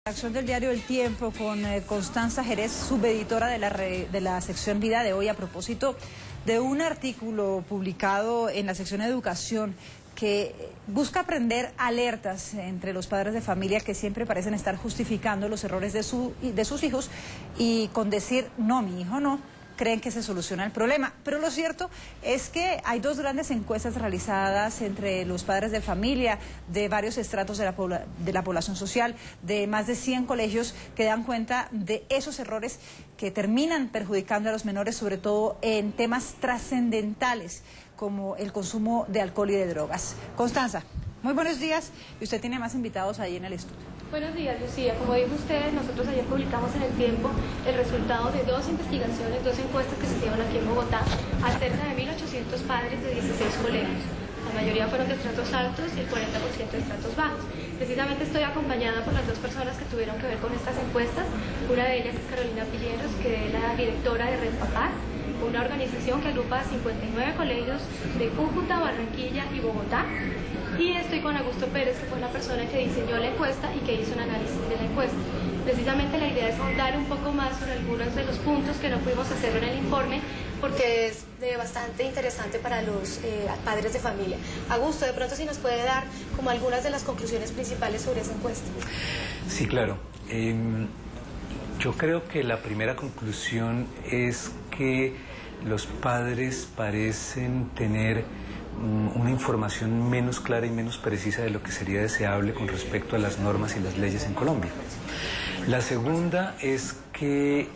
Redacción del diario El Tiempo con Constanza Jerez, subeditora de la sección Vida de hoy, a propósito de un artículo publicado en la sección Educación que busca aprender alertas entre los padres de familia que siempre parecen estar justificando los errores de sus hijos y con decir, no, mi hijo no, creen que se soluciona el problema. Pero lo cierto es que hay dos grandes encuestas realizadas entre los padres de familia de varios estratos de la población social, de más de 100 colegios, que dan cuenta de esos errores que terminan perjudicando a los menores, sobre todo en temas trascendentales como el consumo de alcohol y de drogas. Constanza, muy buenos días, y usted tiene más invitados ahí en el estudio. Buenos días, Lucía. Como dijo usted, nosotros ayer publicamos en El Tiempo el resultado de dos investigaciones, dos encuestas que se hicieron aquí en Bogotá a cerca de 1.800 padres de 16 colegios. La mayoría fueron de estratos altos y el 40% de estratos bajos. Precisamente estoy acompañada por las dos personas que tuvieron que ver con estas encuestas. Una de ellas es Carolina Pilleros, que es la directora de Red Papás, una organización que agrupa a 59 colegios de Cúcuta, Barranquilla y Bogotá. Y estoy con Augusto Pérez, que fue la persona que diseñó la encuesta y que hizo un análisis de la encuesta. Precisamente la idea es ahondar un poco más sobre algunos de los puntos que no pudimos hacer en el informe, porque es bastante interesante para los padres de familia. Augusto, de pronto si nos puede dar como algunas de las conclusiones principales sobre esa encuesta. Sí, claro. Yo creo que la primera conclusión es que los padres parecen tener una información menos clara y menos precisa de lo que sería deseable con respecto a las normas y las leyes en Colombia. La segunda es que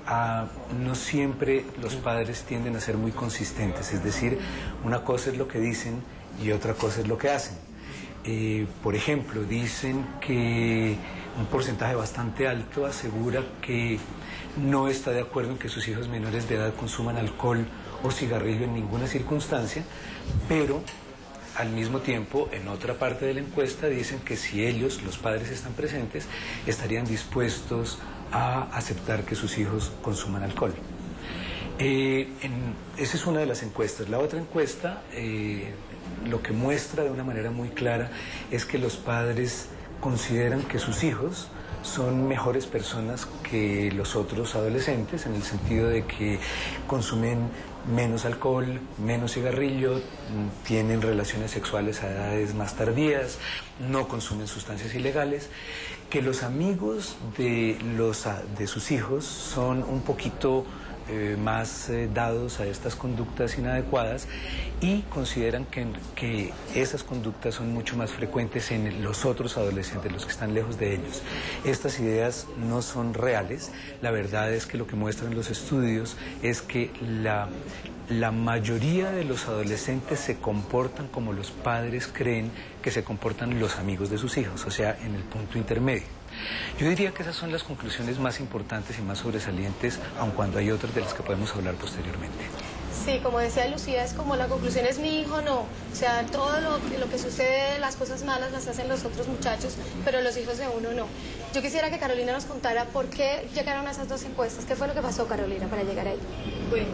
no siempre los padres tienden a ser muy consistentes, es decir, una cosa es lo que dicen y otra cosa es lo que hacen. Por ejemplo, dicen que un porcentaje bastante alto asegura que no está de acuerdo en que sus hijos menores de edad consuman alcohol o cigarrillo en ninguna circunstancia, pero al mismo tiempo, en otra parte de la encuesta, dicen que si ellos, los padres, están presentes, estarían dispuestos a aceptar que sus hijos consuman alcohol. Esa es una de las encuestas. La otra encuesta, lo que muestra de una manera muy clara es que los padres consideran que sus hijos son mejores personas que los otros adolescentes, en el sentido de que consumen menos alcohol, menos cigarrillo, tienen relaciones sexuales a edades más tardías, no consumen sustancias ilegales, que los amigos de sus hijos son un poquito más dados a estas conductas inadecuadas, y consideran que esas conductas son mucho más frecuentes en los otros adolescentes, los que están lejos de ellos. Estas ideas no son reales. La verdad es que lo que muestran los estudios es que la mayoría de los adolescentes se comportan como los padres creen que se comportan los amigos de sus hijos, o sea, en el punto intermedio. Yo diría que esas son las conclusiones más importantes y más sobresalientes, aun cuando hay otras de las que podemos hablar posteriormente. Sí, como decía Lucía, es como la conclusión es mi hijo no. O sea, todo lo que sucede, las cosas malas las hacen los otros muchachos, pero los hijos de uno no. Yo quisiera que Carolina nos contara por qué llegaron a esas dos encuestas. ¿Qué fue lo que pasó, Carolina, para llegar ahí? Bueno,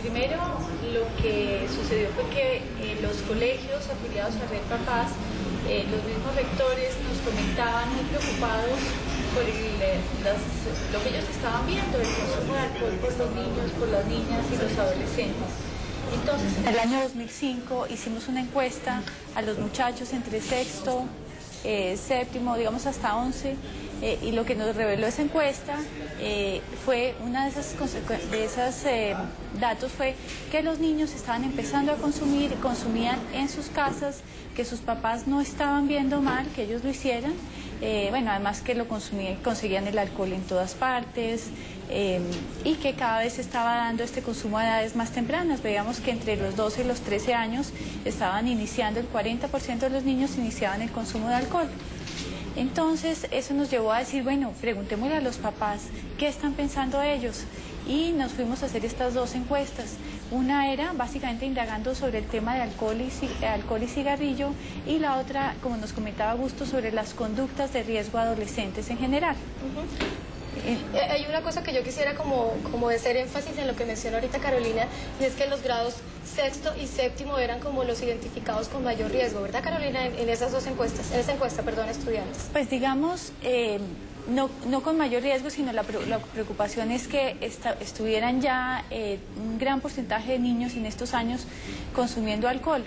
primero lo que sucedió fue que los colegios afiliados a Red Papás, los mismos rectores nos comentaban muy preocupados por lo que ellos estaban viendo, el consumo de alcohol por los niños, por las niñas y los adolescentes. Entonces, en el año 2005 hicimos una encuesta a los muchachos entre sexto, séptimo, digamos hasta 11, y lo que nos reveló esa encuesta fue una de esos datos fue que los niños estaban empezando a consumir, consumían en sus casas, que sus papás no estaban viendo mal que ellos lo hicieran, bueno, además que lo consumían, conseguían el alcohol en todas partes, y que cada vez se estaba dando este consumo a edades más tempranas. Veíamos que entre los 12 y los 13 años estaban iniciando, el 40% de los niños iniciaban el consumo de alcohol. Entonces eso nos llevó a decir, bueno, preguntémosle a los papás qué están pensando ellos, y nos fuimos a hacer estas dos encuestas. Una era básicamente indagando sobre el tema de alcohol y cigarrillo, y la otra, como nos comentaba Augusto, sobre las conductas de riesgo a adolescentes en general. Hay una cosa que yo quisiera como hacer énfasis en lo que mencionó ahorita Carolina, y es que los grados sexto y séptimo eran como los identificados con mayor riesgo, ¿verdad, Carolina? En esas dos encuestas, en esa encuesta, perdón, estudiantes. Pues digamos, no con mayor riesgo, sino la preocupación es que estuvieran ya un gran porcentaje de niños en estos años consumiendo alcohol.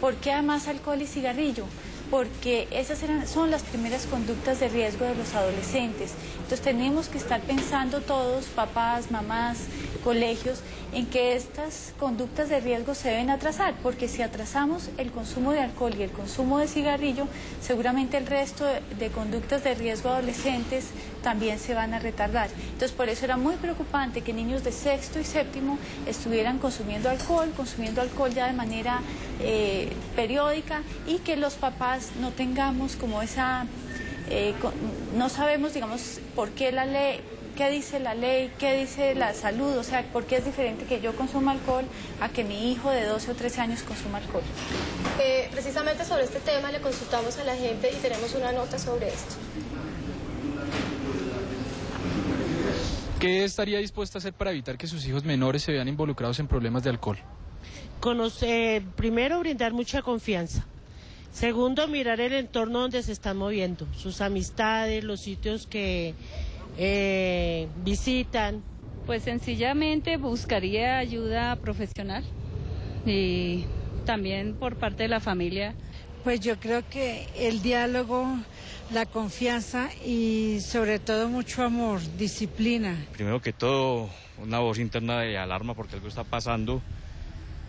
¿Por qué además alcohol y cigarrillo? Porque esas son las primeras conductas de riesgo de los adolescentes. Entonces tenemos que estar pensando todos, papás, mamás, colegios, en que estas conductas de riesgo se deben atrasar, porque si atrasamos el consumo de alcohol y el consumo de cigarrillo, seguramente el resto de conductas de riesgo adolescentes también se van a retardar. Entonces por eso era muy preocupante que niños de sexto y séptimo estuvieran consumiendo alcohol ya de manera periódica, y que los papás no tengamos como esa, no sabemos, digamos, por qué la ley, qué dice la ley, qué dice la salud, o sea, por qué es diferente que yo consuma alcohol a que mi hijo de 12 o 13 años consuma alcohol. Precisamente sobre este tema le consultamos a la gente y tenemos una nota sobre esto. ¿Qué estaría dispuesta a hacer para evitar que sus hijos menores se vean involucrados en problemas de alcohol? Primero, brindar mucha confianza. Segundo, mirar el entorno donde se están moviendo, sus amistades, los sitios que visitan. Pues sencillamente buscaría ayuda profesional y también por parte de la familia. Pues yo creo que el diálogo, la confianza y sobre todo mucho amor, disciplina. Primero que todo, una voz interna de alarma porque algo está pasando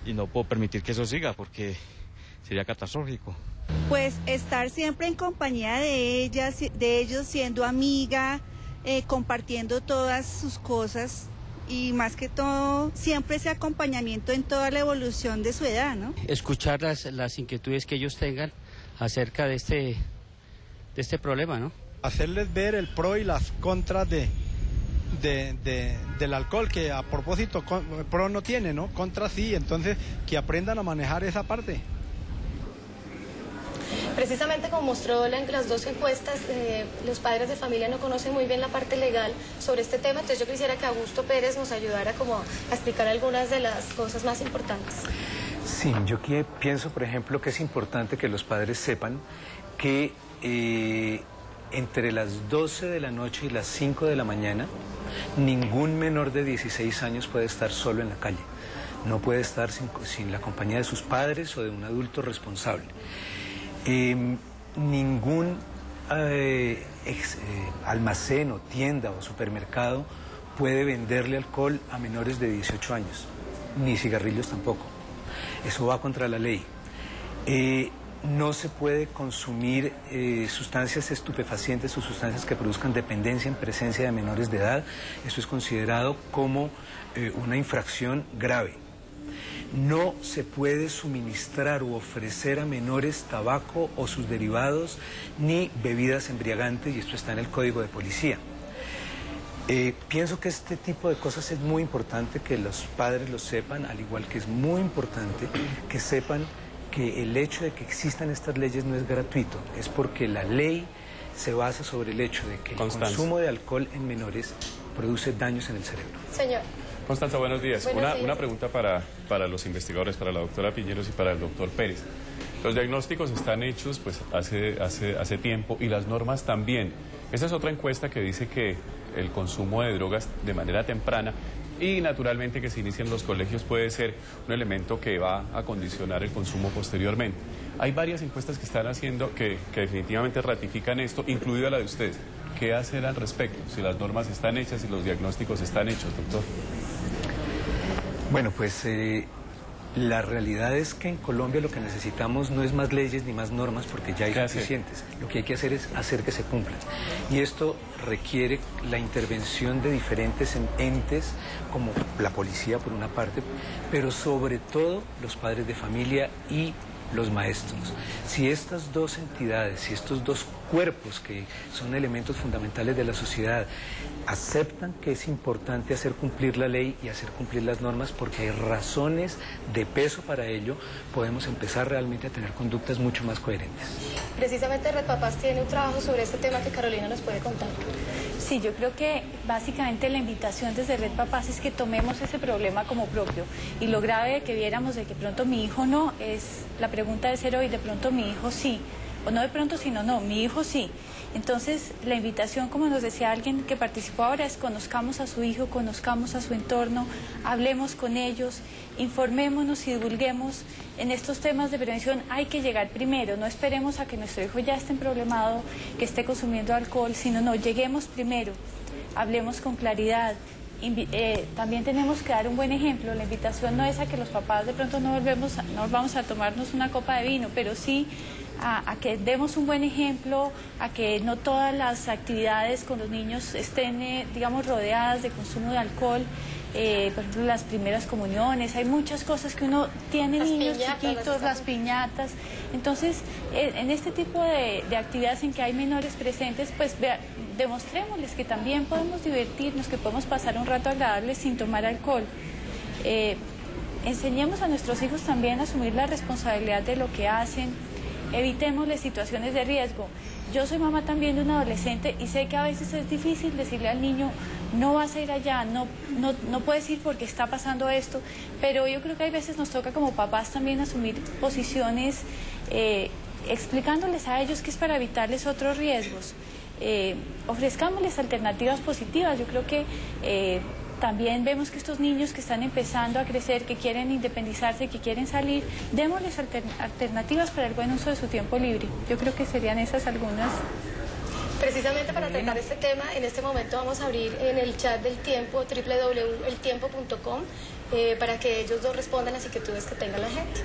y no puedo permitir que eso siga porque sería catastrófico. Pues estar siempre en compañía de ellos, siendo amiga, compartiendo todas sus cosas y más que todo siempre ese acompañamiento en toda la evolución de su edad, ¿no? Escuchar las inquietudes que ellos tengan acerca de este problema, ¿no? Hacerles ver el pro y las contras del alcohol, que a propósito pro no tiene, ¿no? Contra sí, entonces que aprendan a manejar esa parte. Precisamente como mostró las dos encuestas, los padres de familia no conocen muy bien la parte legal sobre este tema, entonces yo quisiera que Augusto Pérez nos ayudara como a explicar algunas de las cosas más importantes. Sí, yo pienso, por ejemplo, que es importante que los padres sepan que entre las 12 de la noche y las 5 de la mañana, ningún menor de 16 años puede estar solo en la calle. No puede estar sin la compañía de sus padres o de un adulto responsable. Ningún almacén o tienda o supermercado puede venderle alcohol a menores de 18 años, ni cigarrillos tampoco. Eso va contra la ley. No se puede consumir sustancias estupefacientes o sustancias que produzcan dependencia en presencia de menores de edad. Eso es considerado como una infracción grave. No se puede suministrar u ofrecer a menores tabaco o sus derivados ni bebidas embriagantes, y esto está en el Código de Policía. Pienso que este tipo de cosas es muy importante que los padres lo sepan, al igual que es muy importante que sepan que el hecho de que existan estas leyes no es gratuito, es porque la ley se basa sobre el hecho de que el consumo de alcohol en menores produce daños en el cerebro. Señor. Constanza, buenos días. Una pregunta para los investigadores, para la doctora Piñeros y para el doctor Pérez. Los diagnósticos están hechos pues hace tiempo y las normas también. Esta es otra encuesta que dice que el consumo de drogas de manera temprana y naturalmente que se inicia en los colegios puede ser un elemento que va a condicionar el consumo posteriormente. Hay varias encuestas que están haciendo que definitivamente ratifican esto, incluida la de ustedes. ¿Qué hacer al respecto? Si las normas están hechas y los diagnósticos están hechos, doctor. Bueno, pues la realidad es que en Colombia lo que necesitamos no es más leyes ni más normas porque ya hay suficientes. Lo que hay que hacer es hacer que se cumplan. Y esto requiere la intervención de diferentes entes como la policía por una parte, pero sobre todo los padres de familia y los maestros. Si estas dos entidades, si estos dos cuerpos que son elementos fundamentales de la sociedad aceptan que es importante hacer cumplir la ley y hacer cumplir las normas porque hay razones de peso para ello, podemos empezar realmente a tener conductas mucho más coherentes. Precisamente Red Papás tiene un trabajo sobre este tema que Carolina nos puede contar. Sí, yo creo que básicamente la invitación desde Red Papás es que tomemos ese problema como propio y lo grave de que viéramos de que pronto mi hijo no es, la pregunta de ser hoy, de pronto mi hijo sí. o no de pronto, sino no, mi hijo sí. Entonces, la invitación, como nos decía alguien que participó ahora, es conozcamos a su hijo, conozcamos a su entorno, hablemos con ellos, informémonos y divulguemos. En estos temas de prevención hay que llegar primero, no esperemos a que nuestro hijo ya esté problemado, que esté consumiendo alcohol, sino no, lleguemos primero, hablemos con claridad. También tenemos que dar un buen ejemplo. La invitación no es a que los papás de pronto no vamos a tomarnos una copa de vino, pero sí a que demos un buen ejemplo, a que no todas las actividades con los niños estén, digamos, rodeadas de consumo de alcohol. Por ejemplo, las primeras comuniones, hay muchas cosas que uno tiene, niños chiquitos, las piñatas. Entonces, en este tipo de actividades en que hay menores presentes, pues demostrémosles que también podemos divertirnos, que podemos pasar un rato agradable sin tomar alcohol. Enseñemos a nuestros hijos también a asumir la responsabilidad de lo que hacen, evitémosles situaciones de riesgo. Yo soy mamá también de un adolescente y sé que a veces es difícil decirle al niño, no vas a ir allá, no puedes ir porque está pasando esto, pero yo creo que hay veces nos toca como papás también asumir posiciones, explicándoles a ellos que es para evitarles otros riesgos. Ofrezcámosles alternativas positivas. Yo creo que también vemos que estos niños que están empezando a crecer, que quieren independizarse, que quieren salir, démosles alternativas para el buen uso de su tiempo libre. Yo creo que serían esas algunas. Precisamente para tratar este tema, en este momento vamos a abrir en el chat del Tiempo, www.eltiempo.com, para que ellos dos respondan las inquietudes que tenga la gente.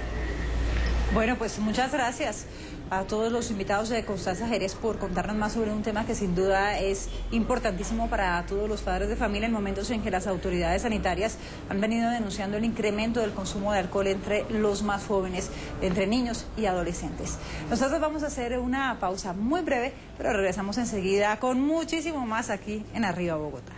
Bueno, pues muchas gracias a todos los invitados de Constanza Jerez por contarnos más sobre un tema que sin duda es importantísimo para todos los padres de familia en momentos en que las autoridades sanitarias han venido denunciando el incremento del consumo de alcohol entre los más jóvenes, entre niños y adolescentes. Nosotros vamos a hacer una pausa muy breve, pero regresamos enseguida con muchísimo más aquí en Arriba Bogotá.